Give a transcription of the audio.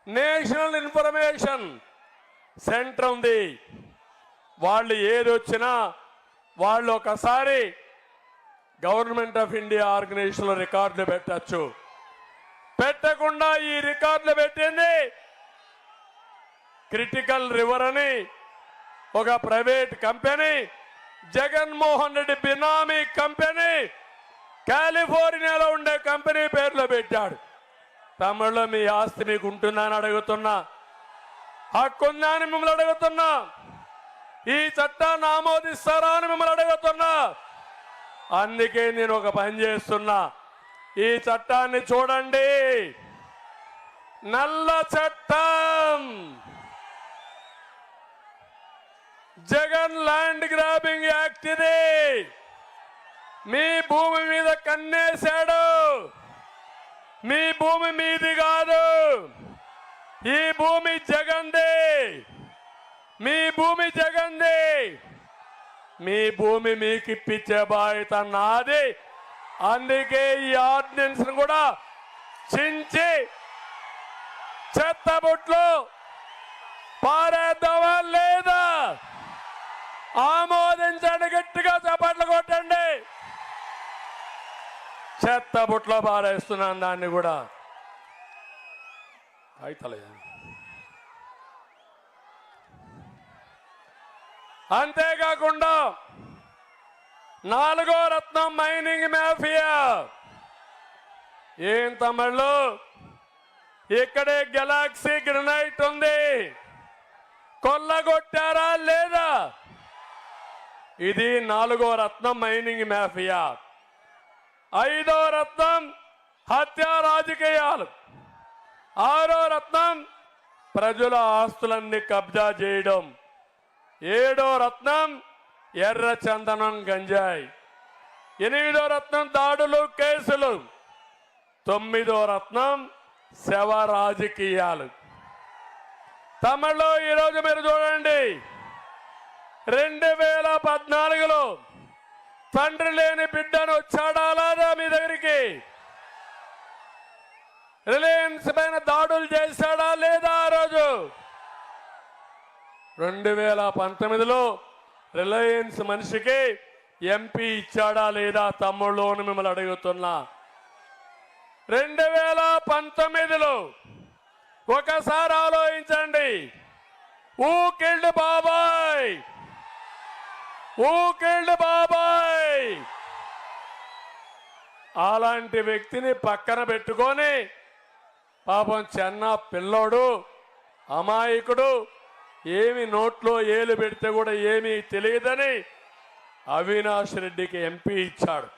National information centre ఉంది. వాళ్ళు ఏది వచ్చినా వాళ్ళు ఒకసారి గవర్నమెంట్ ఆఫ్ ఇండియా ఆర్గనైజేషన్లో రికార్డులు పెట్టచ్చు. పెట్టకుండా ఈ రికార్డులు పెట్టింది క్రిటికల్ రివర్ అని ఒక ప్రైవేట్ కంపెనీ, జగన్మోహన్ రెడ్డి బినామీ కంపెనీ, కాలిఫోర్నియాలో ఉండే కంపెనీ పేరులో పెట్టాడు. తమిళలో మీ ఆస్తి మీకు ఉంటుందని అడుగుతున్నా, హక్కుందా అని మిమ్మల్ని అడుగుతున్నా, ఈ చట్టాన్ని ఆమోదిస్తారా అని మిమ్మల్ని అడుగుతున్నా. అందుకే నేను ఒక పని చేస్తున్నా, ఈ చట్టాన్ని చూడండి. నల్ల చట్టం, జగన్ ల్యాండ్ గ్రాబింగ్ యాక్ట్ ఇది. మీ భూమి మీద కన్నేశాడు, మీ భూమి మీది కాదు, ఈ భూమి జగన్దే, మీ భూమి జగన్దే. మీ భూమి మీకు ఇప్పించే బాధ్యత నాది. అందుకే ఈ ఆర్డినెన్స్ కూడా చించి చెత్తబుట్లో పారేద్దామా లేదా? ఆమోదించండి, గట్టిగా చప్పట్లు కొట్టండి. చెత్తబుట్లో పారేస్తున్నాను దాన్ని కూడా. అయితలేదు. అంతేకాకుండా నాలుగో రత్నం మైనింగ్ మాఫియా. ఏం తమిళ్ళు, ఇక్కడే గెలాక్సీ గ్రనైట్ ఉంది, కొల్లగొట్టారా లేదా? ఇది నాలుగో రత్నం మైనింగ్ మాఫియా. ఐదో రత్నం హత్య రాజకీయాలు. ఆరో రత్నం ప్రజల ఆస్తులన్నీ కబ్జా చేయడం. ఏడో రత్నం ఎర్ర చందనం గంజాయి. ఎనిమిదో రత్నం దాడులు కేసులు. తొమ్మిదో రత్నం శవ రాజకీయాలు. తమిళలో ఈరోజు మీరు చూడండి, 2014లో తండ్రి లేని బిడ్డను వచ్చాడా లేదా మీ దగ్గరికి? రిలయన్స్ పైన దాడులు చేశాడా లేదా? ఆ రోజు 2019లో రిలయన్స్ మనిషికి ఎంపీ ఇచ్చాడా లేదా తమ్ముళ్ళు అని మిమ్మల్ని అడుగుతున్నా. 2019లో ఒకసారి ఆలోచించండి. ఊ కిల్డ్ బాబాయ్, ఊ కిల్డ్ బాబాయ్. అలాంటి వ్యక్తిని పక్కన పెట్టుకొని పాపం చిన్న పిల్లోడు, అమాయకుడు, ఏమి నోట్లో ఏలు పెడితే కూడా ఏమీ తెలియదని అవినాష్ రెడ్డికి ఎంపీ ఇచ్చాడు.